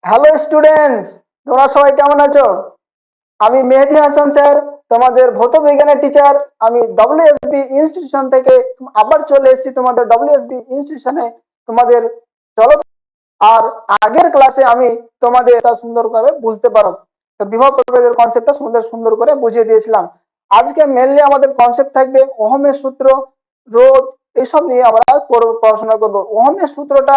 Hello students, তোমরা সবাই কেমন আছো? আমি মেহেদী হাসান স্যার, তোমাদের ভৌত বিজ্ঞানের টিচার। আমি ডব্লিউএসবি ইনস্টিটিউশন থেকে আবার চলে এসেছি তোমাদের ডব্লিউএসবি ইনস্টিটিউশনে। তোমাদের চলো। আর আগের ক্লাসে আমি তোমাদের এটা সুন্দরভাবে বুঝতে পারো, তো বিভব প্রভেদের কনসেপ্টটা সুন্দর সুন্দর করে বুঝিয়ে দিয়েছিলাম। আজকে মেনলি আমাদের কনসেপ্ট থাকবে ওহমের সূত্র, রোধ, এইসব নিয়ে আমরা পড়াশোনা করবো। ওহমের সূত্রটা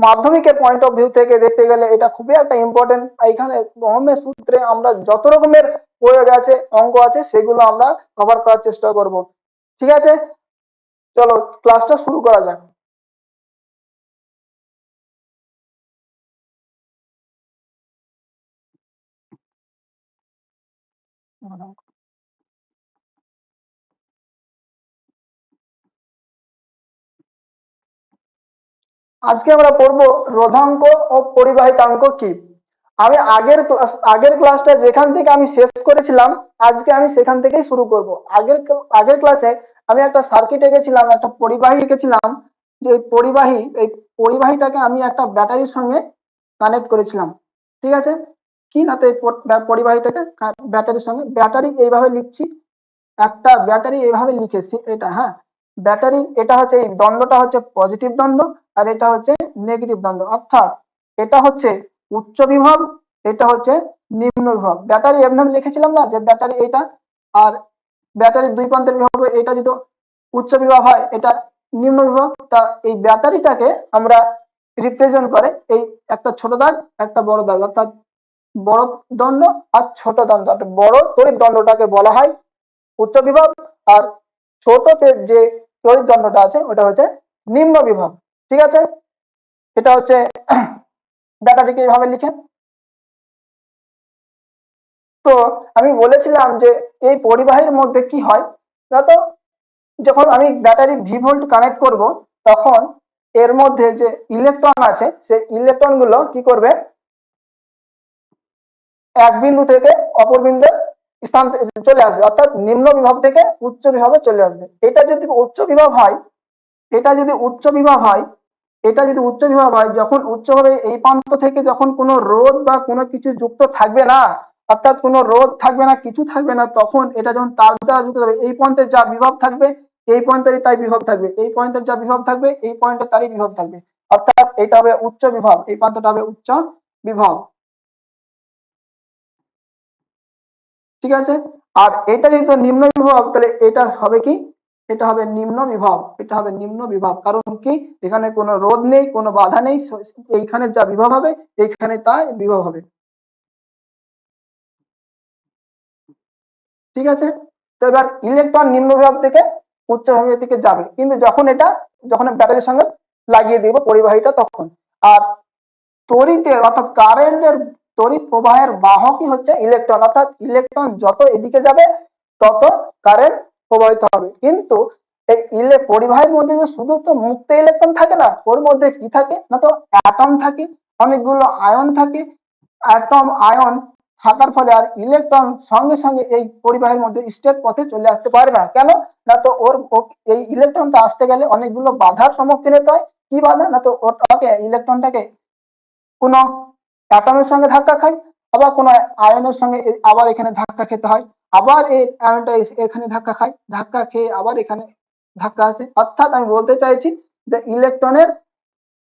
মাধ্যমিকের পয়েন্ট অফ ভিউ থেকে দেখতে গেলে এটা খুবই একটা ইম্পর্টেন্ট। এখানে ওহমের সূত্রে আমরা যত রকমের প্রয়োগ আছে, অঙ্ক আছে, সেগুলো আমরা কভার করার চেষ্টা করব। ঠিক আছে, চলো ক্লাসটা শুরু করা যাক। আজকে আমরা পড়বো রোধাঙ্ক ও পরিবাহিতাঙ্ক কি। আমি আগের ক্লাসটা যেখান থেকে আমি শেষ করেছিলাম, আজকে আমি সেখান থেকেই শুরু করব। আগের ক্লাসে আমি একটা সার্কিট এঁকেছিলাম, একটা পরিবাহী এঁকেছিলাম। যে এই পরিবাহীটাকে আমি একটা ব্যাটারির সঙ্গে কানেক্ট করেছিলাম। ঠিক আছে, কি না তো এই পরিবাহীটাকে ব্যাটারির সঙ্গে, ব্যাটারি এইভাবে লিখছি, একটা ব্যাটারি এইভাবে লিখেছি এটা। হ্যাঁ, ব্যাটারি এটা হচ্ছে, এই দ্বন্দ্বটা হচ্ছে পজিটিভ দ্বন্দ্ব, আর এটা হচ্ছে নেগেটিভ দ্বন্দ্ব। অর্থাৎ এটা হচ্ছে উচ্চ বিভব, এটা হচ্ছে নিম্ন বিভব। ব্যাটারি এমনি লিখেছিলাম না যে ব্যাটারি এটা, আর ব্যাটারির দুই প্রান্তের বিভব এটা যদি উচ্চ বিভব হয়, এটা নিম্ন বিভব। তা এই ব্যাটারিটাকে আমরা রিপ্রেজেন্ট করে এই একটা ছোট দাগ, একটা বড় দাগ, অর্থাৎ বড় দ্বন্দ্ব আর ছোট দ্বন্দ্ব। অর্থাৎ বড় তড়িৎ দ্বন্দ্বটাকে বলা হয় উচ্চ বিভব, আর ছোটতে যে তড়িৎ দ্বন্দ্বটা আছে ওটা হচ্ছে নিম্ন বিভব। ঠিক আছে, এটা হচ্ছে ব্যাটারিকে এইভাবে লিখে। তো আমি বলেছিলাম যে এই পরিবাহীর মধ্যে কি হয়, তা তো যখন আমি ব্যাটারি ভি ভোল্ট কানেক্ট করব, তখন এর মধ্যে যে ইলেকট্রন আছে সেই ইলেকট্রন গুলো কি করবে, এক বিন্দু থেকে অপর বিন্দু স্থান চলে আসবে, অর্থাৎ নিম্ন বিভব থেকে উচ্চ বিভবে চলে আসবে। এটা যদি উচ্চ বিভব হয়, এটা যদি উচ্চ বিভব হয়, এটা যদি উচ্চ বিভব হয়, যখন উচ্চ হবে এই প্রান্ত থেকে যখন কোনো রোধ বা কোনো কিছু যুক্ত থাকবে না, অর্থাৎ কোনো রোধ থাকবে না, কিছু থাকবে না, তখন এটা যখন তার দ্বারা যুক্ত হবে, এই পয়েন্টে যা বিভব থাকবে এই পয়েন্টেরই তাই বিভব থাকবে, এই পয়েন্টের যা বিভব থাকবে এই পয়েন্টে তারই বিভব থাকবে। অর্থাৎ এটা হবে উচ্চ বিভব, এই প্রান্তটা হবে উচ্চ বিভব। ঠিক আছে, আর এটা যেহেতু নিম্ন বিভব, তাহলে এটা হবে কি, এটা হবে নিম্ন বিভব। এটা হবে নিম্ন বিভব, কারণ কি, এখানে কোনো রোধ নেই, কোনো বাধা নেই, এইখানে যা বিভব হবে এইখানে তাই বিভব হবে। ঠিক আছে, তো এবার ইলেকট্রন নিম্ন বিভব থেকে উচ্চ বিভবের দিকে যাবে, কিন্তু যখন ব্যাটারির সঙ্গে লাগিয়ে দিব পরিবাহীটা তখন। আর তড়িতের অর্থাৎ কারেন্টের, তড়িৎ প্রবাহের বাহকই হচ্ছে ইলেকট্রন। অর্থাৎ ইলেকট্রন যত এদিকে যাবে তত কারেন্ট প্রবাহিত হবে। কিন্তু এই পরিবাহের মধ্যে যে শুধু তো মুক্ত ইলেকট্রন থাকে না, ওর মধ্যে কি থাকে না, তো অ্যাটম থাকে, অনেকগুলো আয়ন থাকে। অ্যাটম আয়ন থাকার ফলে আর ইলেকট্রন সঙ্গে সঙ্গে এই পরিবাহের মধ্যে স্টেট পথে চলে আসতে পারে না। কেন না, তো এই ইলেকট্রনটা আসতে গেলে অনেকগুলো বাধার সম্মুখীন হতে হয়। কি বাধা না, তো ওটাকে ইলেকট্রনটাকে কোনো অ্যাটমের সঙ্গে ধাক্কা খায়, আবার কোনো আয়নের সঙ্গে আবার এখানে ধাক্কা খেতে হয়, আবার এই আয়নটা এখানে ধাক্কা খায়, ধাক্কা খেয়ে আবার এখানে ধাক্কা আসে। অর্থাৎ আমি বলতে চাইছি যে ইলেকট্রনের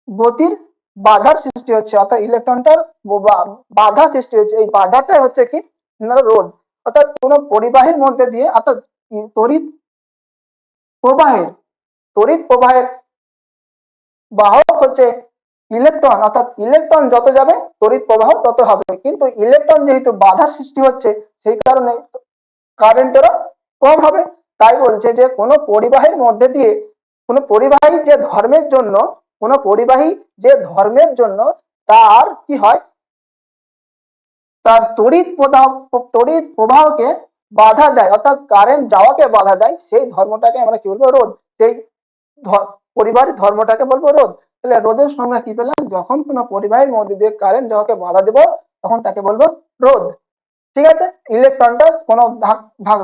গতির বাধার সৃষ্টি হচ্ছে, অর্থাৎ ইলেকট্রনটার বাধা সৃষ্টি হচ্ছে। এই বাধাটাই হচ্ছে কি না, রোধ। অর্থাৎ কোনো পরিবাহীর মধ্যে দিয়ে, অর্থাৎ তড়িৎ প্রবাহের তড়িৎ প্রবাহের বাহক হচ্ছে ইলেকট্রন। অর্থাৎ ইলেকট্রন যত যাবে তড়িৎ প্রবাহ তত হবে, কিন্তু ইলেকট্রন যেহেতু বাধার সৃষ্টি হচ্ছে সেই কারণে কারেন্টেরও কম হবে। তাই বলছে যে কোনো পরিবাহীর মধ্যে দিয়ে, কোনো পরিবাহী যে ধর্মের জন্য, কোনো পরিবাহী যে ধর্মের জন্য তার কি হয়, তার তড়িৎ প্রবাহকে বাধা দেয়, অর্থাৎ কারেন্ট যাওয়াকে বাধা দেয়, সেই ধর্মটাকে আমরা কি বলবো, রোধ। সেই পরিবাহীর ধর্মটাকে বলবো রোধ। তাহলে রোধের সংজ্ঞা কি পেলাম, যখন কোনো পরিবাহীর মধ্যে দিয়ে কারেন্ট যাওয়াকে বাধা দেবো তখন তাকে বলবো রোধ। ঠিক আছে, ইলেকট্রনটা কোনো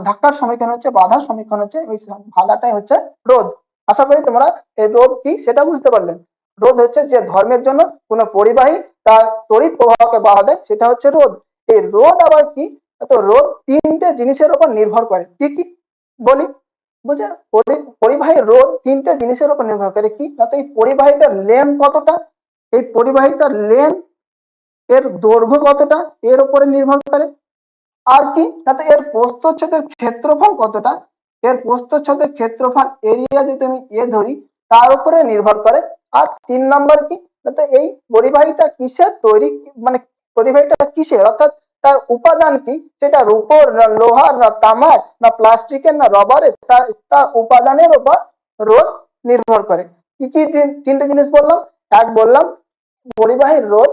ধাক্কার সম্মুখীন হচ্ছে, বাধার সম্মুখীন হচ্ছে, ওই বাধাটাই হচ্ছে রোধ। আশা করি তোমরা এই রোধ কি সেটা বুঝতে পারলে। রোধ হচ্ছে যে ধর্মের জন্য কোনো পরিবাহী তার তড়িৎ প্রবাহকে বাধা দেয়, সেটা হচ্ছে রোধ। এই রোধ আবার কি? তো রোধ তিনটে জিনিসের উপর নির্ভর করে। কি কি বলি? বুঝে, পরিবাহী রোধ তিনটে জিনিসের উপর নির্ভর করে। কি না? তো এই পরিবাহীটার লেন্থ কতটা, এই পরিবাহীটার লেন্থ, এর দৈর্ঘ্য কতটা, এর উপরে নির্ভর করে। আর কি না? তো এর প্রস্থচ্ছেদের ক্ষেত্রফল কতটা, এর প্রস্থচ্ছেদের ক্ষেত্রফল, এরিয়া যদি আমি ধরি, তার উপরে নির্ভর করে। আর 3 নম্বর কি না? তো এই পরিবাহীটা কিসের তৈরি, মানে পরিবাহীটা কিসের, অর্থাৎ তার উপাদান কি, সেটা রূপোর না লোহার না তামার না প্লাস্টিকের না রবারের, তার উপাদানের উপর রোধ নির্ভর করে। কি কি তিনটে জিনিস বললাম? এক বললাম পরিবাহীর রোধ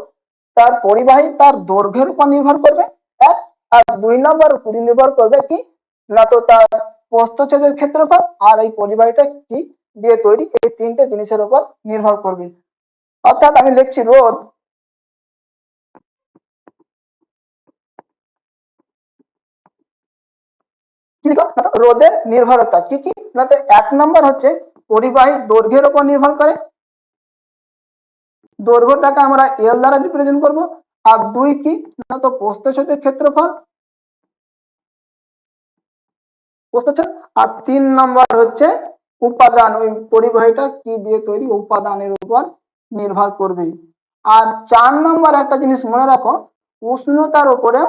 তার পরিবাহী তার দৈর্ঘ্যের উপর নির্ভর করবে, এক। আর 2 নম্বর নির্ভর করবে কি না? তো তার প্রস্থচ্ছেদের ক্ষেত্রফল আর এই পরিবাহীটা কি দিয়ে তৈরি, এই তিনটে জিনিসের উপর নির্ভর করবে। অর্থাৎ আমি লিখছি রোধ, কি লিখো না? তো রোধের নির্ভরতা কি কি না? তো 1 নম্বর হচ্ছে পরিবাহী দৈর্ঘ্যের উপর নির্ভর করে, দৈর্ঘ্যটাকে আমরা এল দ্বারা রিপ্রেজেন্ট করব। আর 2 কি না? তো প্রস্থচ্ছেদের ক্ষেত্রফল, প্রস্থচ্ছেদ। আর 3 নম্বর হচ্ছে উপাদান, ওই পরিবাহীটা কি দিয়ে তৈরি, উপাদানের উপর নির্ভর করবে। আর 4 নম্বর একটা জিনিস মনে রাখো, উষ্ণতার উপরে,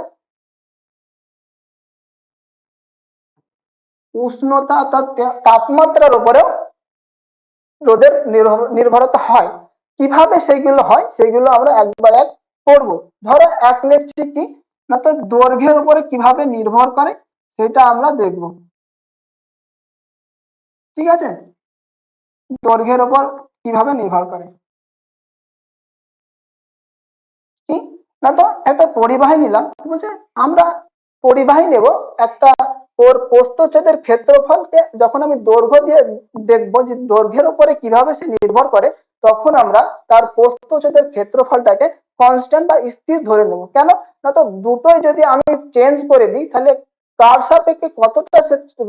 উষ্ণতা অর্থাৎ তাপমাত্রার উপরেও রোদের নির্ভরতা হয়। কিভাবে সেইগুলো হয় সেইগুলো আমরা একবার এক করবো। ধরো এক লিখছি কি না? তো দৈর্ঘ্যের উপরে কিভাবে নির্ভর করে সেটা আমরা দেখব। ঠিক আছে, দৈর্ঘ্যের উপর কিভাবে নির্ভর করে। কি না? তো একটা পরিবাহী নিলাম, বুঝে, আমরা পরিবাহী নেব একটা, ওর প্রস্থচ্ছেদের ক্ষেত্রফলকে যখন আমি দৈর্ঘ্য দিয়ে দেখবো যে দৈর্ঘ্যের উপরে কিভাবে সে নির্ভর করে, তখন আমরা তার প্রস্থচ্ছেদের ক্ষেত্রফলটাকে কনস্ট্যান্ট বা স্থির ধরে নেব। কেন না? তো দুটোই যদি আমি চেঞ্জ করে দিই, তাহলে কার সাপেক্ষে কতটা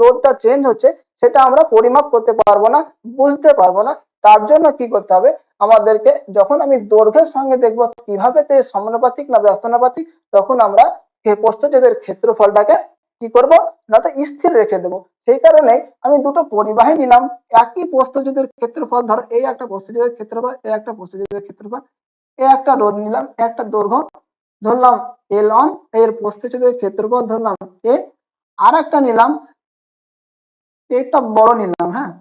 রোধটা চেঞ্জ হচ্ছে সেটা আমরা পরিমাপ করতে পারবো না, বুঝতে পারবো না। তার জন্য কি করতে হবে আমাদেরকে, যখন আমি দৈর্ঘ্যের সঙ্গে দেখবো কিভাবে তে সমানুপাতিক না ব্যস্তানুপাতিক, তখন আমরা সেই প্রস্থচ্ছেদের ক্ষেত্রফলটাকে কি করব না? তো স্থির রেখে দেবো। সেই কারণে আমি দুটো পরিবাহী নিলাম, একই প্রস্থচ্ছেদের ক্ষেত্রফল, ধরো এই একটা প্রস্থচ্ছেদের ক্ষেত্রফল, এই একটা প্রস্থচ্ছেদের ক্ষেত্রফল, এই একটা রোধ নিলাম, একটা দৈর্ঘ্য ধরলাম L1, এর প্রস্থচ্ছেদের ক্ষেত্রফল ধরলাম এ। আর একটা নিলাম, এটা বড় নিলাম, হ্যাঁ,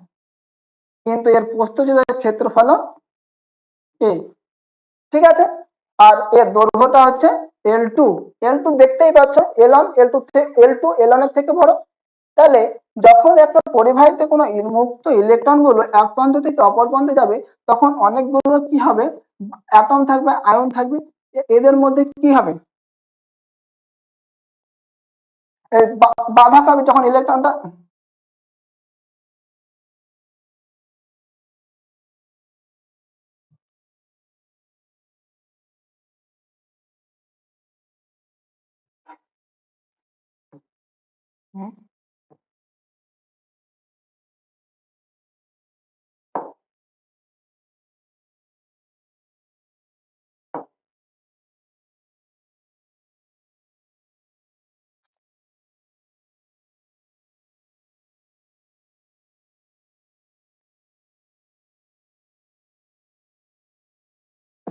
কিন্তু এর প্রস্থচ্ছেদের ক্ষেত্রফল এ। ঠিক আছে, আর এর দৈর্ঘ্যটা হচ্ছে L2। L2 দেখতেই পাচ্ছ, L1 L2 L2 L1 এর থেকে বড়। তাহলে যখন একটা পরিবাহীতে কোনো মুক্ত ইলেকট্রন গুলো এক প্রান্ত থেকে অপর প্রান্তে যাবে, তখন অনেকগুলো কি হবে, অ্যাটম থাকবে, আয়ন থাকবে। এদের মধ্যে কি হবে, বাধা পাবে যখন ইলেকট্রনটা।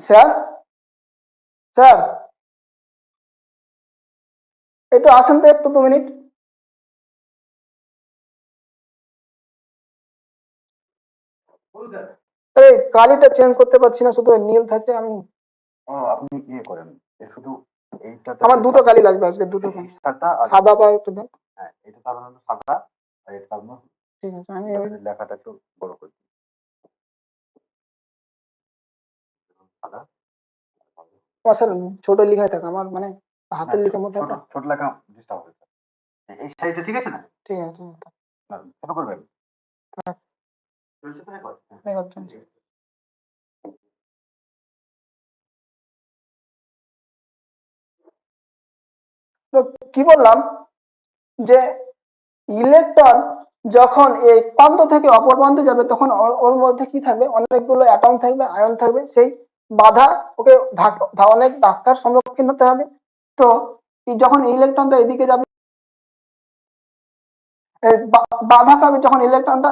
স্যার, স্যার, একটু আসেন তো, একটু 2 মিনিট। এই কালিটা চেঞ্জ করতে পারছি না, শুধু নীল থাকছে। আমি আপনি ইয়ে করেন, শুধু এইটাতে আমার দুটো কালি লাগবে আজকে, দুটো কালি, সাদা আর সাদা পাও একটু দেন। হ্যাঁ, এটা তার মানে সাদা আর এটা তার মানে ঠিক আছে, আমি লেখাটা একটু বড় করে দিই। সাদা স্যার ছোট লেখাই থাকে আমার, মানে হাতের লেখা মতো ছোট ছোট লেখা ডিস্টার্ব হয়েছে। এই সাইডে ঠিক আছে না? ঠিক আছে, না, ছোট করবেন। থাক, হ্যাঁ, ঠিক আছে। ঠিক আছে। তো কি বললাম যে ইলেকট্রন যখন এই প্রান্ত থেকে অপর প্রান্তে যাবে তখন ওর মধ্যে কি থাকবে, অনেকগুলো অ্যাটম থাকবে, আয়ন থাকবে, সেই বাধা ওকে অনেক ধাক্কার সম্মুখীন হতে হবে। তো যখন ইলেকট্রনটা এদিকে যাবে, বাধা পাবে যখন ইলেকট্রনটা,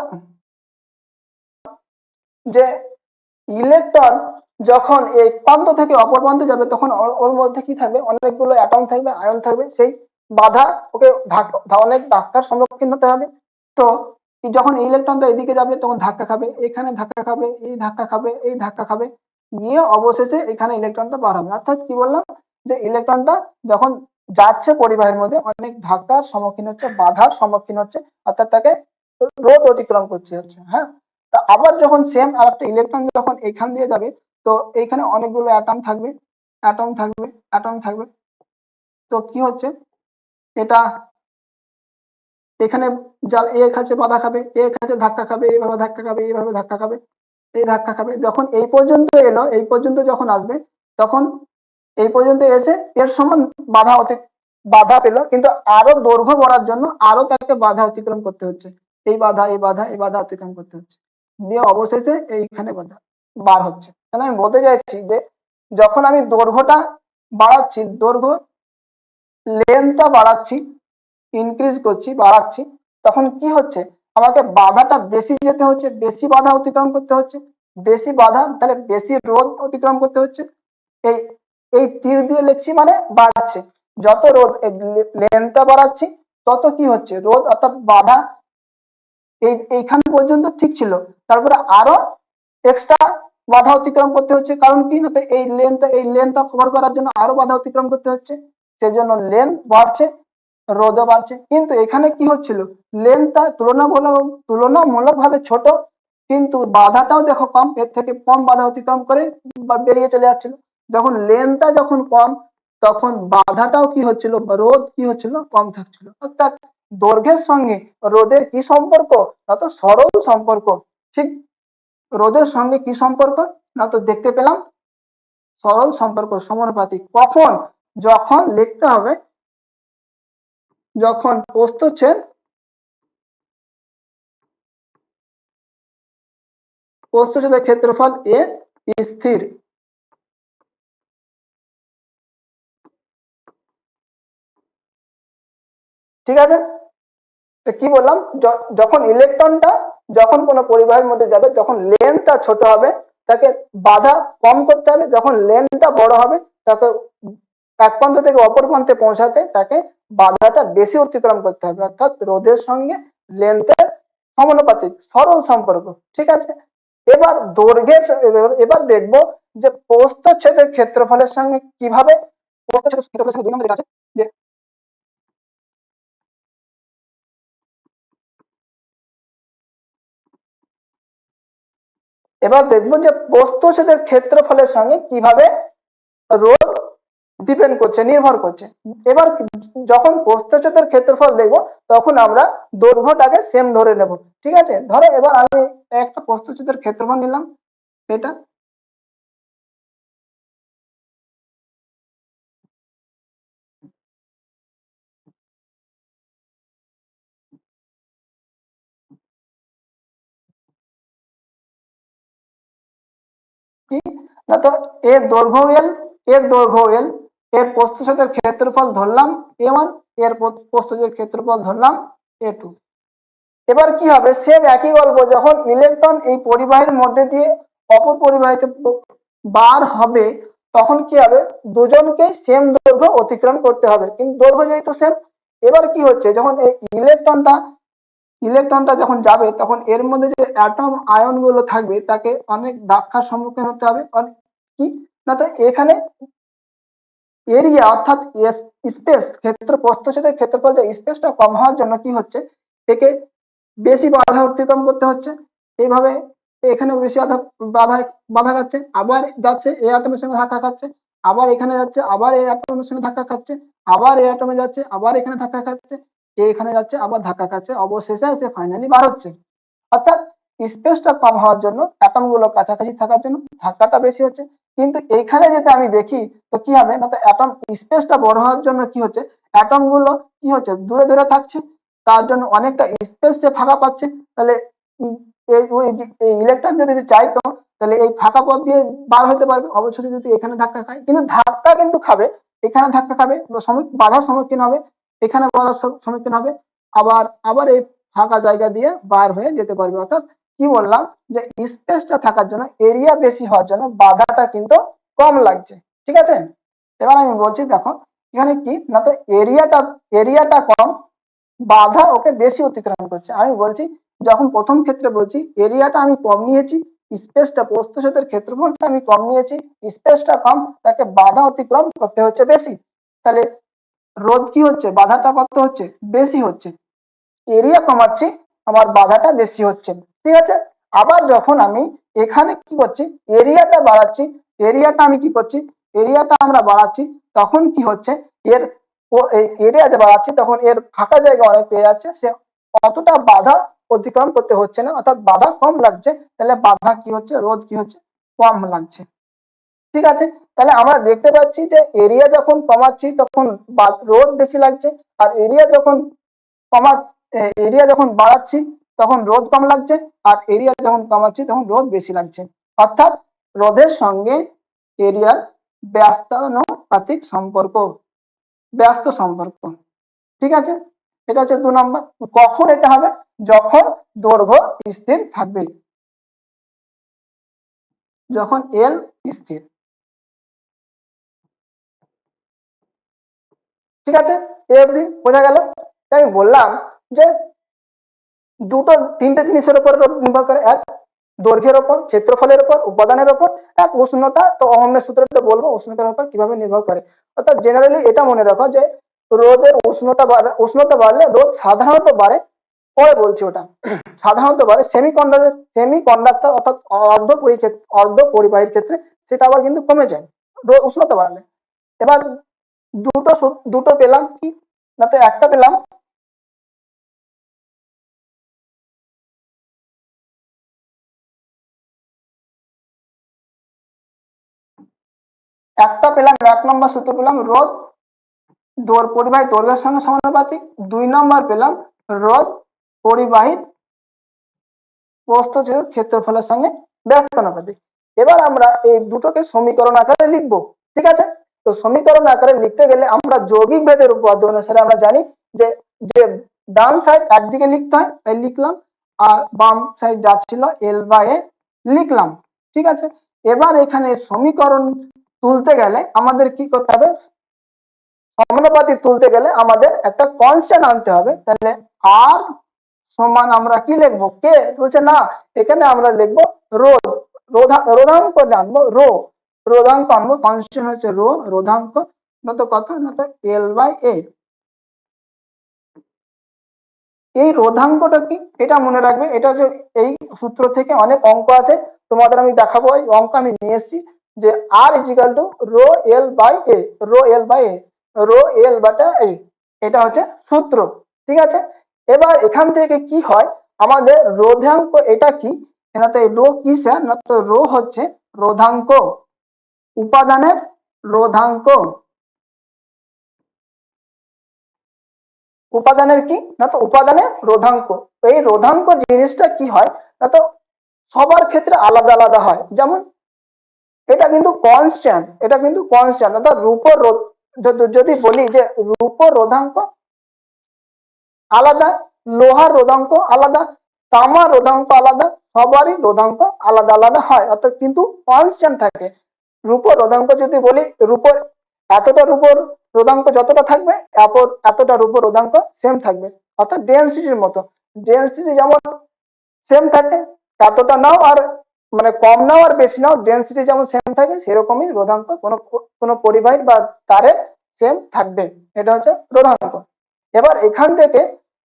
যে ইলেকট্রন যখন এই প্রান্ত থেকে অপর প্রান্তে যাবে তখন ওর মধ্যে কি থাকবে, অনেকগুলো অ্যাটম থাকবে, আয়ন থাকবে, সেই বাধা ওকে অনেক ধাক্কার সম্মুখীন হতে হবে। তো যখন ইলেকট্রনটা এদিকে যাবে তখন ধাক্কা খাবে, এখানে ধাক্কা খাবে, এই ধাক্কা খাবে, এই ধাক্কা খাবে, গিয়ে অবশেষে এখানে ইলেকট্রনটা বার হবে। অর্থাৎ কি বললাম, যে ইলেকট্রনটা যখন যাচ্ছে পরিবাহের মধ্যে অনেক ধাক্কার সম্মুখীন হচ্ছে, বাধার সম্মুখীন হচ্ছে, অর্থাৎ তাকে রোধ অতিক্রম করতে হচ্ছে। হ্যাঁ, তা আবার যখন সেম আর একটা ইলেকট্রন যখন এখান দিয়ে যাবে, তো এইখানে অনেকগুলো অ্যাটম থাকবে, অ্যাটম থাকবে, অ্যাটম থাকবে। তো কি হচ্ছে, এটা এখানে এর কাছে বাধা খাবে, এর কাছে ধাক্কা খাবে, এইভাবে ধাক্কা খাবে, এইভাবে ধাক্কা খাবে, এই ধাক্কা খাবে, যখন এই পর্যন্ত এলো, এই পর্যন্ত যখন আসবে তখন এই পর্যন্ত এসে এর সমান বাধা পেল, কিন্তু আরো দৈর্ঘ্য বাড়ার জন্য আরো তাকে বাধা অতিক্রম করতে হচ্ছে, এই বাধা, এই বাধা, এই বাধা অতিক্রম করতে হচ্ছে, দিয়ে অবশেষে এইখানে বাধা বার হচ্ছে। তাহলে আমি বলতে চাইছি যে যখন আমি দৈর্ঘ্যটা বাড়াচ্ছি, দৈর্ঘ্য লেন্থটা বাড়াচ্ছি, ইনক্রিজ করছি, বাড়াচ্ছি, তখন কি হচ্ছে, আমাকে বাধাটা বেশি যেতে হচ্ছে, বেশি বাধা অতিক্রম করতে হচ্ছে, বেশি বাধা তাহলে বেশি রোধ অতিক্রম করতে হচ্ছে। এই এই তীর দিয়ে লিখছি মানে বাড়াচ্ছে, যত রোধ লেন্থটা বাড়াচ্ছি তত কি হচ্ছে, রোধ অর্থাৎ বাধা এইখান পর্যন্ত ঠিক ছিল, তারপরে আরো এক্সট্রা বাধা অতিক্রম করতে হচ্ছে, কারণ কি না, তো এই লেন্থটা কভার করার জন্য আরো বাধা অতিক্রম করতে হচ্ছে, সেজন্য লেন্থ বাড়ছে, রোধও বাড়ছে। কিন্তু এখানে কি হচ্ছিল, লেন্থটা তুলনামূলক ভাবে ছোট, কিন্তু বাধাটাও দেখো কম, এর থেকে কম বাধা অতিক্রম করে বেরিয়ে চলে যাচ্ছিল। যখন লেন্থটা যখন কম, তখন বাধাটাও কি হচ্ছিল, রোধ কি হচ্ছিল, কম থাকছিল। অর্থাৎ দৈর্ঘ্যের সঙ্গে রোধের কি সম্পর্ক, না তো সরল সম্পর্ক। ঠিক রোধের সঙ্গে কি সম্পর্ক, না তো দেখতে পেলাম সরল সম্পর্ক, সমানুপাতিক। কখন, যখন লিখতে হবে, যখন প্রস্থচ্ছেদের ক্ষেত্রফল এ স্থির। ঠিক আছে, তো কি বললাম, যখন ইলেকট্রনটা যখন কোনো পরিবাহের মধ্যে যাবে তখন লেন্থটা ছোট হবে, তাকে বাধা কম করতে হবে, যখন লেন্থটা বড় হবে তাকে এক প্রান্ত থেকে অপর প্রান্তে পৌঁছাতে তাকে বাধাটা বেশি অতিক্রম করতে হবে। অর্থাৎ রোধের সঙ্গে লেন্থের সমানুপাতিক, সরল সম্পর্ক। ঠিক আছে, এবার দৈর্ঘ্যের, এবার দেখবো যে প্রস্থচ্ছেদের ক্ষেত্রফলের সঙ্গে কিভাবে, প্রস্থচ্ছেদের ক্ষেত্রফলের সঙ্গে 2 নম্বর যেটা আছে, যে এবার দেখবো যে প্রস্থচ্ছেদের ক্ষেত্রফলের সঙ্গে কিভাবে রোধ ডিপেন্ড করছে, নির্ভর করছে। এবার যখন প্রস্থচ্ছেদের ক্ষেত্রফল দেখবো তখন আমরা দৈর্ঘ্যটাকে সেম ধরে নেব। ঠিক আছে, ধরো এবার আমি একটা প্রস্থচ্ছেদের ক্ষেত্রফল নিলাম, এটা কি, না তো এর দৈর্ঘ্য এল, এর দৈর্ঘ্য এল, এর প্রস্থচ্ছেদের ক্ষেত্রফল ধরলাম A1, এর প্রস্থচ্ছেদের ক্ষেত্রফল ধরলাম A2। এবার কি হবে, সেম একই গল্প, যখন ইলেকট্রন এই পরিবাহের মধ্যে দিয়ে অপর পরিবাহিতে বার হবে তখন কি হবে, দুজনকে সেম দৈর্ঘ্য অতিক্রম করতে হবে, কিন্তু দৈর্ঘ্য যেহেতু সেম। এবার কি হচ্ছে, যখন এই ইলেকট্রনটা যখন যাবে তখন এর মধ্যে যে অ্যাটম আয়ন গুলো থাকবে তাকে অনেক ধাক্কার সম্মুখীন হতে হবে। কি না, তো এখানে এরিয়া অর্থাৎ স্পেস, প্রস্থচ্ছেদের ক্ষেত্রফল, যে স্পেসটা কম হওয়ার জন্য কি হচ্ছে, একে বেশি বাধা অতিক্রম করতে হচ্ছে। এইভাবে এখানে বেশি বাধা বাধা খাচ্ছে, আবার যাচ্ছে এই অ্যাটমের সঙ্গে ধাক্কা খাচ্ছে, আবার এখানে যাচ্ছে, আবার এই অ্যাটমের সঙ্গে ধাক্কা খাচ্ছে, আবার এই অ্যাটমে যাচ্ছে, আবার এখানে ধাক্কা খাচ্ছে, এখানে যাচ্ছে, আবার ধাক্কা খাচ্ছে, অবশেষে এসে ফাইনালি বার হচ্ছে। অর্থাৎ স্পেসটা কম হওয়ার জন্য, অ্যাটম গুলো কাছাকাছি থাকার জন্য ধাক্কাটা বেশি হচ্ছে। কিন্তু এইখানে যেটা আমি দেখি, তো কি হবে না, তো অ্যাটম স্পেসটা বড় হওয়ার জন্য কি হচ্ছে, অ্যাটম গুলো কি হচ্ছে, দূরে দূরে থাকছে, তার জন্য অনেকটা স্পেস সে ফাঁকা পাচ্ছে। তাহলে ইলেকট্রন যদি চাইতো তাহলে এই ফাঁকা পথ দিয়ে বার হতে পারবে, অবশ্যই যদি এখানে ধাক্কা খায়, কিন্তু ধাক্কা কিন্তু খাবে, এখানে ধাক্কা খাবে, বাধার সম্মুখীন হবে, এখানে বাধার সম্মুখীন হবে, আবার আবার এই ফাঁকা জায়গা দিয়ে বার হয়ে যেতে পারবে। অর্থাৎ কি বললাম, যে স্পেসটা থাকার জন্য, এরিয়া বেশি হওয়ার জন্য বাধাটা কিন্তু কম লাগছে। ঠিক আছে, এবার আমি বলছি দেখো এখানে কি না, তো এরিয়াটা কম, বাধা ওকে বেশি অতিক্রম করছে। আমি বলছি যখন প্রথম ক্ষেত্রে বলছি এরিয়াটা আমি কম নিয়েছি, স্পেসটা প্রস্থচ্ছেদের ক্ষেত্রফলটা আমি কম নিয়েছি, স্পেসটা কম, তাকে বাধা অতিক্রম করতে হচ্ছে বেশি। তাহলে রোধ কি হচ্ছে, বাধাটা কত হচ্ছে, বেশি হচ্ছে। এরিয়া কমাচ্ছি, আমার বাধাটা বেশি হচ্ছে। ঠিক আছে, আবার যখন আমি এখানে কি করছি, এরিয়াটা বাড়াচ্ছি, এরিয়াটা আমি কি করছি, এরিয়াটা আমরা বাড়াচ্ছি, তখন কি হচ্ছে, এর এরিয়া যে বাড়াচ্ছি তখন এর ফাঁকা জায়গা অনেক পেয়ে যাচ্ছে, সে অতটা বাধা অতিক্রম করতে হচ্ছে না, অর্থাৎ বাধা কম লাগছে। তাহলে বাধা কি হচ্ছে, রোধ কি হচ্ছে, কম লাগছে। ঠিক আছে, তাহলে আমরা দেখতে পাচ্ছি যে এরিয়া যখন কমাচ্ছি তখন রোধ বেশি লাগছে, আর এরিয়া যখন কমা এরিয়া যখন বাড়াচ্ছি তখন রোধ কম লাগছে, আর এরিয়া যখন কমাচ্ছি তখন রোধ বেশি লাগছে। অর্থাৎ রোধের সঙ্গে এরিয়ার ব্যস্তানুপাতিক সম্পর্ক, ব্যস্ত সম্পর্ক। ঠিক আছে, এটা হচ্ছে 2 নম্বর। কখন এটা হবে, যখন দৈর্ঘ্য স্থির থাকবে, যখন এল স্থির। ঠিক আছে, এই অবধি বোঝা গেল। তাই আমি বললাম যে তিনটে জিনিসের উপর নির্ভর করে, এক দৈর্ঘ্যের উপর, ক্ষেত্রফলের উপর, উপাদানের উপর, এক উষ্ণতা। তো অহমের সূত্রটা বলবো উষ্ণতার উপর কিভাবে নির্ভর করে। অর্থাৎ জেনারেলি এটা মনে রাখো যে রোদের উষ্ণতা বাড়লে রোদ সাধারণত বাড়ে, পরে বলছি ওটা, সাধারণত বাড়ে সেমি কন্ডাক্টর অর্থাৎ অর্ধ পরিবাহীর ক্ষেত্রে সেটা আবার কিন্তু কমে যায় উষ্ণতা বাড়লে। এবার দুটো পেলাম কি না, তো একটা পেলাম এক নম্বর সূত্র পেলাম রোধ পরিবাহী দৈর্ঘ্যের সঙ্গে সমানুপাতিক। 2 নম্বর পেলাম রোধ পরিবাহীর প্রস্থচ্ছেদ ক্ষেত্রফলের সঙ্গে ব্যস্তানুপাতিক। এবার আমরা এই দুটোকে সমীকরণ আকারে লিখব। ঠিক আছে, তো সমীকরণ আকারে লিখতে গেলে আমরা যৌগিক ভেদের উপপাদ্য অনুসারে আমরা জানি যে যে ডান সাইড একদিকে লিখতে হয়, তাই লিখলাম, আর বাম সাইড যা ছিল এল বাই এ লিখলাম। ঠিক আছে, এবার এখানে সমীকরণ তুলতে গেলে আমাদের কি করতে হবে, সমানুপাতি তুলতে গেলে আমাদের একটা কনস্ট্যান্ট আনতে হবে। তাহলে আর সমান আমরা কি লিখবো, কে বলছে না, এখানে আমরা লিখবো রোধ, রোধাঙ্ক জানবো, রোধাঙ্ক আনবো, কনস্ট্যান্ট হচ্ছে রোধাঙ্ক, নত কত, নত এল বাই এ। এই রোধাঙ্কটা কি, এটা মনে রাখবে, এটা যে এই সূত্র থেকে অনেক অঙ্ক আছে, তোমাদের আমি দেখাবো। এই অঙ্ক আমি নিয়ে এসেছি যে R equal to rho L by A, rho L বাটা এ, এটা হচ্ছে সূত্র। ঠিক আছে, এবার এখান থেকে কি হয়, আমাদের রোধাঙ্ক এটা কি না, তো এই রো কি স্যার, না তো রো হচ্ছে রোধাঙ্ক, উপাদানের রোধাঙ্ক, উপাদানের কি না, তো উপাদানের রোধাঙ্ক। এই রোধাঙ্ক জিনিসটা কি হয় না, তো সবার ক্ষেত্রে আলাদা আলাদা হয়। যেমন এটা কিন্তু কনস্ট্যান্ট, অর্থাৎ রূপর রোধ, যদি বলি যে রূপর রোধাঙ্ক আলাদা, লোহার রোধাঙ্ক আলাদা, তামার রোধাঙ্ক আলাদা, সবারই রোধাঙ্ক আলাদা আলাদা হয়, অর্থাৎ কিন্তু কনস্ট্যান্ট থাকে। রূপর রোধাঙ্ক যদি বলি, রূপর এতটা রূপর রোধাঙ্ক যতটা থাকবে, এতটা রূপর রোধাঙ্ক সেম থাকবে, অর্থাৎ ডেনসিটির মতো। ডেনসিটি যেমন সেম থাকে, এতটা নাও আর মানে কম নাও আর বেশি নাও, ডেনসিটি যেমন সেম থাকে, সেরকমই রোধাঙ্ক কোনো পরিবাহী বা তারে সেম থাকবে। এটা হচ্ছে রোধাঙ্ক। এবার এখান থেকে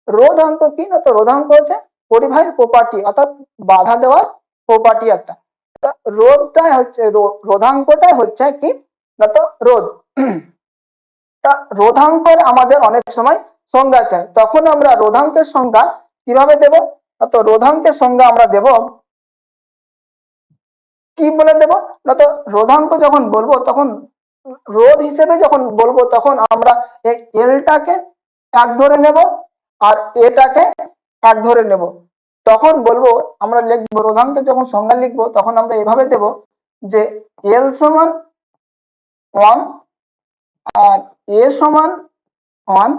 রোধাঙ্ক কি না, তো রোধাঙ্ক হচ্ছে পরিবাহীর প্রপার্টি, অর্থাৎ বাধা দেওয়ার প্রপার্টি একটা। রোধটাই হচ্ছে রোধাঙ্কটাই হচ্ছে কি না, তো রোধ। তা রোধাঙ্কের আমাদের অনেক সময় সংজ্ঞা চাই, তখন আমরা রোধাঙ্কের সংজ্ঞা কিভাবে দেব, তো রোধাঙ্কের সংজ্ঞা আমরা দেব কি বলে দেব না, তো রোধাঙ্ক যখন বলবো তখন রোধ হিসেবে যখন বলবো তখন আমরা এই এলটাকে 1 ধরে নেব, আর এটাকে এক ধরে নেব, তখন বলবো আমরা লিখবো রোধাঙ্কের যখন সংজ্ঞা লিখবো তখন আমরা এভাবে দেব যে এল সমান 1 আর এ সমান 1।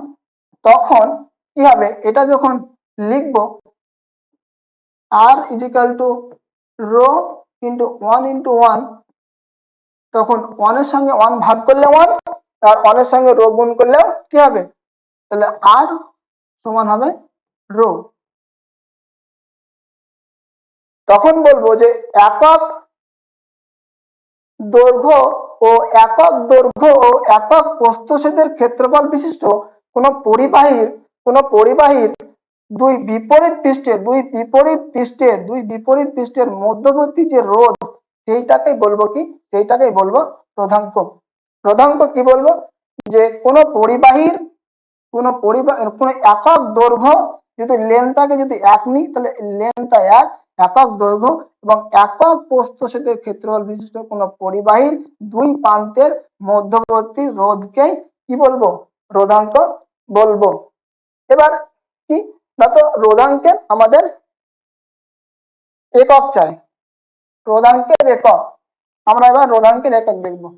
তখন কি হবে, এটা যখন লিখবো R equal to rho into 1 into 1, তখন 1 এর সঙ্গে 1 ভাগ করলে 1 আর 1 এর সঙ্গে রো গুণ করলেও কি হবে, তাহলে আর সমান হবে রো। তখন বলবো যে একক দৈর্ঘ্য ও একক প্রস্থচ্ছেদের ক্ষেত্রফল বিশিষ্ট কোন পরিবাহীর দুই বিপরীত পৃষ্ঠের মধ্যবর্তী যে রোধ, সেইটাকেই বলবো কি, সেইটাকেই বলবো রোধাঙ্ক। রোধাঙ্ক কি বলবো, যে কোন একক দৈর্ঘ্য যদি লেন্থটাকে যদি 1 নিই তাহলে লেন্থটা 1 একক দৈর্ঘ্য এবং একক প্রস্থচ্ছেদের ক্ষেত্রফল বিশিষ্ট কোন পরিবাহীর দুই প্রান্তের মধ্যবর্তী রোধকে কি বলবো, রোধাঙ্ক বলবো। এবার কি না, তো রোধাঙ্কের আমাদের একক চাই, রোধাঙ্কের একক। আমরা এবার রোধাঙ্কের একক দেখবো।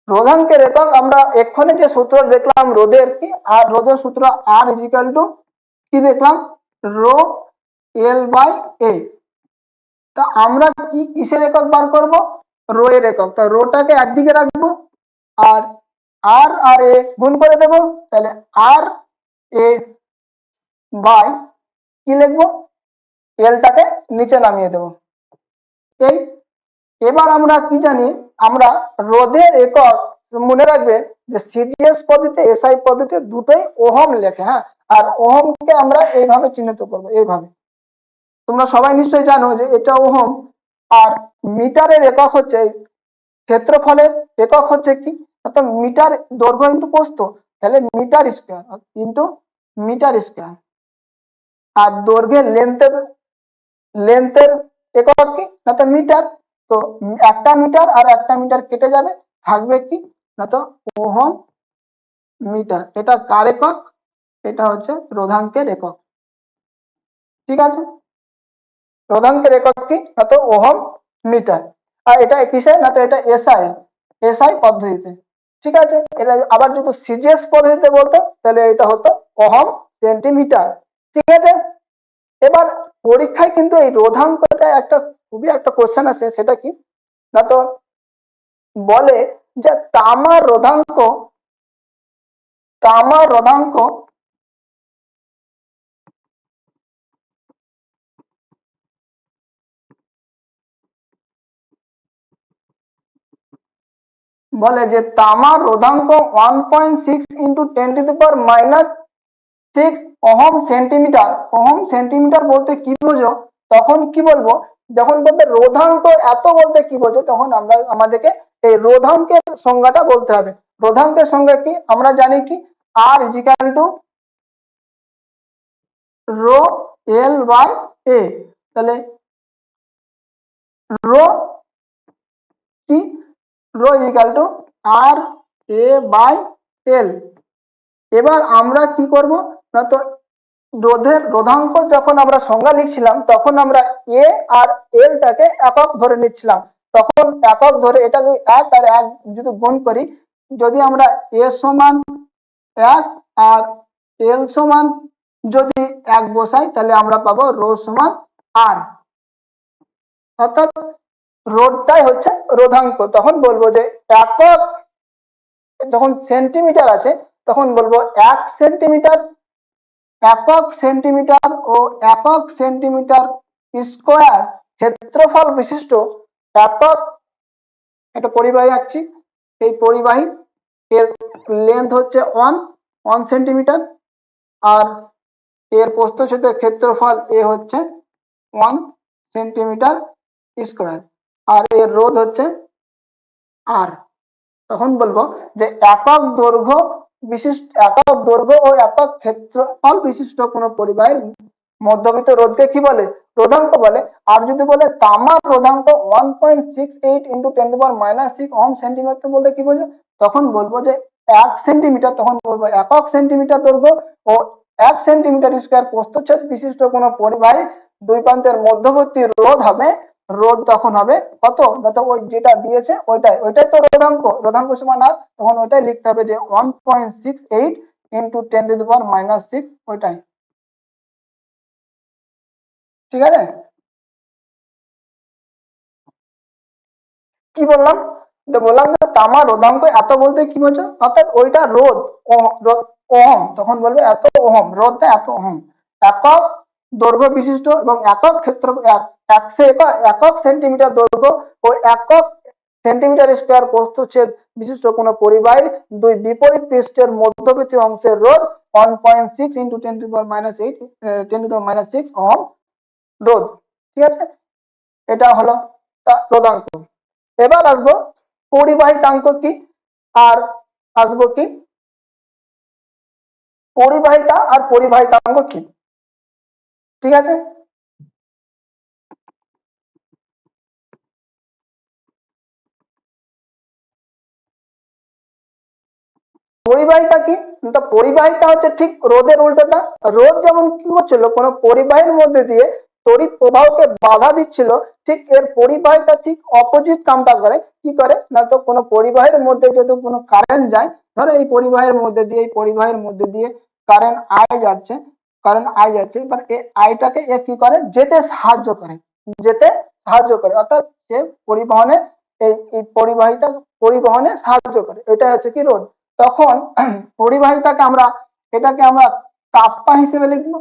রোধাঙ্কের একক আমরা এক্ষুনি যে সূত্র দেখলাম রোধের কি, আর রোধের সূত্র আর ইজিক্যাল টু কি দেখলাম, রো এল বাই এ। তা আমরা কি কিসের একক বার করব, রো এর একক। তা রোটাকে একদিকে রাখবো আর আর এ গুণ করে দেব, তাহলে আর এ বাই কি লিখবো, এলটাকে নিচে নামিয়ে দেব। এই এবার আমরা কি জানি, আমরা রোধের একক মনে রাখবে যে সিজিএস পদ্ধতি এসআই পদ্ধতি দুটোই ওহম লেখে। হ্যাঁ, আর ওহমকে আমরা এইভাবে চিহ্নিত করবো, এইভাবে। তোমরা সবাই নিশ্চয়ই জানো যে এটা ওহম। আর মিটারের একক হচ্ছে, ক্ষেত্রফলের একক হচ্ছে কি, অর্থাৎ মিটার দৈর্ঘ্য ইন্টু প্রস্থ, তাহলে metre square into metre square. আর দৈর্ঘ্যের লেন্থের একক কি না, তো মিটার। তো একটা মিটার আর একটা মিটার কেটে যাবে, থাকবে কি না, তো ওহম মিটার। এটা কার একক, এটা হচ্ছে রোধাঙ্কের একক। ঠিক আছে, রোধাঙ্কের একক কি না, তো ওহম মিটার। আর এটা কিসে না, তো এটা এসআই পদ্ধতিতে। ঠিক আছে, এটা আবার যদি সিজিএস পদ্ধতিতে বলতো তাহলে এটা হতো ওহম সেন্টিমিটার। ঠিক আছে, এবার পরীক্ষায় কিন্তু এই রোধাঙ্কটা খুবই একটা কোশ্চেন আছে, সেটা কি না, তো বলে যে তামার রোধাঙ্ক বলে যে তামার রোধাঙ্ক 1.6 into 10⁻⁻6 ohm centimetre. Ohm centimetre বলতে কি বোঝো, তখন কি বলবো, যখন বলতে রোধাঙ্ক এত বলতে কি বোঝো, তখন আমাদেরকে এই রোধাঙ্কের সংজ্ঞাটা বলতে হবে। রোধাঙ্কের সংজ্ঞা কি আমরা জানি কি, R equal to rho L by A. তাহলে রো কি, rho equal to R A by L. এবার আমরা কি করব না, তো রোধাঙ্ক যখন আমরা সংজ্ঞা লিখছিলাম তখন আমরা এ আর এলটাকে একক ধরে নিচ্ছিলাম। তখন একক ধরে এটা যদি 1 আর 1 যদি গুণ করি, যদি আমরা এ সমান 1 আর এল সমান যদি 1 বসাই, তাহলে আমরা পাবো রো সমান আর। অর্থাৎ রোধটাই হচ্ছে রোধাঙ্ক। তখন বলবো যে একক, যখন সেন্টিমিটার আছে তখন বলবো একক সেন্টিমিটার স্কোয়ার ক্ষেত্রফল বিশিষ্ট একক একটা পরিবাহী আঁকছি। এই পরিবাহী এর লেন্থ হচ্ছে 1 সেন্টিমিটার আর এর প্রস্থচ্ছেদের ক্ষেত্রফল এ হচ্ছে 1 সেন্টিমিটার স্কোয়ার আর এর রোধ হচ্ছে আর। তখন বলবো যে একক দৈর্ঘ্য ও একক ক্ষেত্রফল বিশিষ্ট কোন পরিবাহীর মধ্যবিত্ত রোধকে কি বলে? রোধাঙ্ক বলে। আর যদি বলে তামার রোধাঙ্ক 1.68 ইন্টু 10⁻⁻6 ওহম সেন্টিমিটার বলতে কি বোঝো? তখন বলবো যে 1 সেন্টিমিটার, তখন বলবো একক সেন্টিমিটার দৈর্ঘ্য ও 1 সেন্টিমিটার স্কয়ার প্রস্থচ্ছেদ বিশিষ্ট কোন পরিবাহী দুই প্রান্তের মধ্যবর্তী রোধ হবে, রোধ তখন হবে কত? না তো ওই যেটা দিয়েছে ওইটাই তো রোধাঙ্ক, রোধাঙ্ক সমান আর, তখন ওইটাই লিখতে হবে যে 1.68 ইন্টু 10⁻⁻6 ওইটাই। ঠিক আছে? কি বললাম? তো বললাম যে তামা রোধাঙ্ক এত বলতে কি বোঝো? অর্থাৎ ওইটা রোধ, ওহম, তখন বলবে এত ওহম, রোধটা এত ওহম। একক দৈর্ঘ্য বিশিষ্ট এবং একক ক্ষেত্র একক সেন্টিমিটার দৈর্ঘ্য ও একক সেন্টিমিটার স্কয়ার প্রস্থচ্ছেদ বিশিষ্ট কোন পরিবাহীর দুই বিপরীত পৃষ্ঠের মধ্যবর্তী অংশের রোধ 1.6 ইন্টু 10⁻⁻6 ওহম রোধ। ঠিক আছে? এটা হলো রোধাঙ্ক। এবার আসবো পরিবাহিতাঙ্ক কি, আর আসবো কি পরিবাহিতা আর পরিবাহিতাঙ্ক কি। ঠিক আছে? পরিবাহিতা কি? তো পরিবাহিতা হচ্ছে ঠিক রোধের উল্টোটা। রোধ যেমন কি হচ্ছিল, কোন পরিবাহীর মধ্যে দিয়ে তড়িৎ প্রবাহকে বাধা দিচ্ছিল, ঠিক এর পরিবাহিতা ঠিক অপোজিট কামটা করে। কি করে না, তো কোনো পরিবাহীর মধ্যে যদি কোনো কারেন্ট যায়, ধরো এই পরিবাহীর মধ্যে দিয়ে কারেন্ট আই যাচ্ছে, এবার এই আইটাকে এ কি করে, যেতে সাহায্য করে, অর্থাৎ সে পরিবহনে এই পরিবহনে সাহায্য করে। এটা হচ্ছে কি রোধ। তখন পরিবাহিতাকে এটাকে আমরা কাপ্পা হিসেবে লিখবো।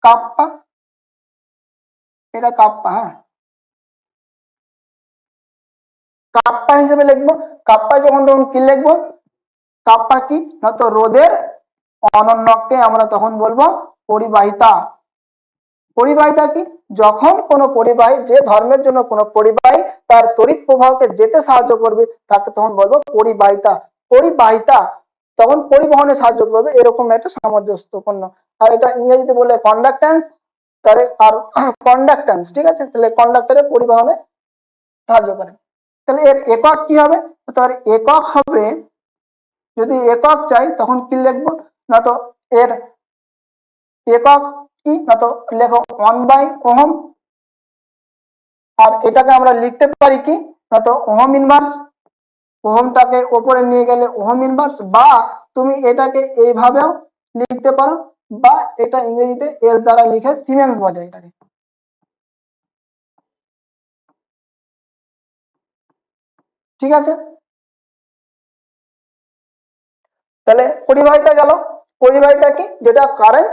কাপ্পা, এটা কাপ্পা। হ্যাঁ, কাপ্পা হিসেবে লিখবো। কাপ্পা যখন তখন কি লিখবো? কাপ্পা কি না, তো রোধের অনন্যককে আমরা তখন বলবো পরিবাহিতা। পরিবাহিতা কি? যখন কোন পরিবাহী, যে ধর্মের জন্য কোন পরিবাহী তার তড়িৎ প্রবাহকে যেতে সাহায্য করবে, তাকে তখন বলবো পরিবাহিতা। পরিবাহিতা তখন পরিবহনে সাহায্য করবে, এরকম একটা সামঞ্জস্যপূর্ণ। আর এটা ইংরেজিতে বলে কন্ডাক্ট্যান্স। তাহলে আর কন্ডাক্ট্যান্স, ঠিক আছে, তাহলে কন্ডাক্টরের পরিবহনে সাহায্য করে। তাহলে এর একক কি হবে? তার একক হবে, যদি একক চাই তখন কি লিখবো না, তো এর একক কি না, তো লেখো 1/ওহম। আর এটাকে আমরা লিখতে পারি কি না, তো ওহম ইনভার্স। ওহমটাকে উপরে নিয়ে গেলে ওহম ইনভার্স, বা তুমি এটাকে এইভাবেও লিখতে পারো, বা এটা ইংরেজিতে এস দ্বারা লিখে সিমেন্স বলে এটাকে। ঠিক আছে? তাহলে পরিবাহিতা গেল। পরিবাহিতা কি? যেটা কারেন্ট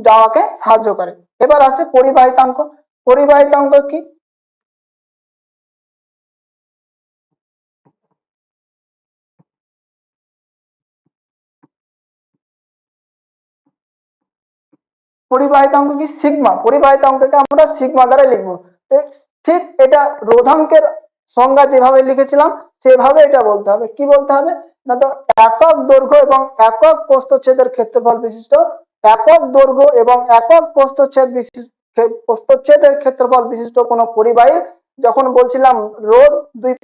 যাওয়াকে সাহায্য করে। এবার আছে পরিবাহিতাঙ্ক। পরিবাহিতাঙ্ক কি? পরিবাহিতাঙ্ক কি? সিগমা। পরিবাহিতাঙ্ককে আমরা সিগমা দ্বারা লিখবো। ঠিক এটা রোধাঙ্কের সংজ্ঞা যেভাবে লিখেছিলাম সেভাবে এটা বলতে হবে। কি বলতে হবে না, তো একক দৈর্ঘ্য এবং একক প্রস্থচ্ছেদের ক্ষেত্রফল বিশিষ্ট, একক দৈর্ঘ্য এবং একক প্রস্থচ্ছেদের ক্ষেত্রফল বিশিষ্ট কোন পরিবাহী, যখন বলছিলাম রোধ দুই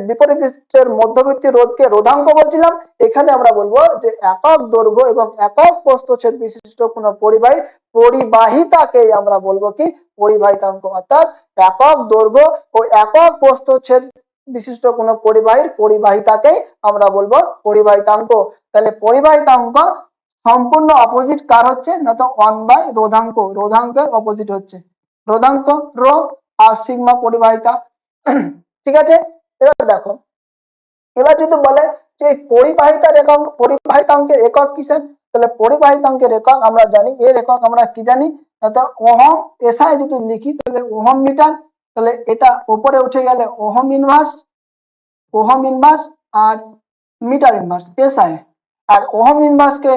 বিপরীত পৃষ্ঠের মধ্যবর্তী রোধকে রোধাঙ্ক বলছিলাম, এখানে আমরা বলবো যে একক দৈর্ঘ্য এবং একক প্রস্থচ্ছেদ বিশিষ্ট কোন পরিবাহিতাকে আমরা বলবো কি পরিবাহিতাঙ্ক। অর্থাৎ একক দৈর্ঘ্য ও একক প্রস্থচ্ছেদ বিশিষ্ট কোন পরিবাহীর পরিবাহিতাকে আমরা বলবো পরিবাহিতাঙ্ক। তাহলে পরিবাহিতাঙ্ক সম্পূর্ণ অপোজিট কার হচ্ছে না, তো 1/রোধাঙ্ক। রোধাঙ্কের অপোজিট হচ্ছে রোধাঙ্ক, রো, আর সিগমা পরিবাহিতা। ঠিক আছে? এবার দেখো, এবার যদি বলে যে পরিবাহিতাঙ্কের একক কিসের, তাহলে পরিবাহিতাঙ্কের একক আমরা জানি, এর একক আমরা কি জানি, ওহম। এসআই যদি লিখি তাহলে ওহম মিটার। তাহলে এটা উপরে উঠে গেলে ওহম ইনভার্স আর মিটার ইনভার্স এসআই। আর ওহম ইনভার্স কে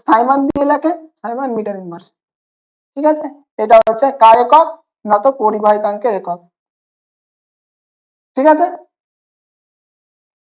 সাইমন দিয়ে লেখে, সাইমন মিটার ইনভার্স। ঠিক আছে? এটা হচ্ছে কার একক না, তো পরিবাহিতাঙ্কের একক। ঠিক আছে?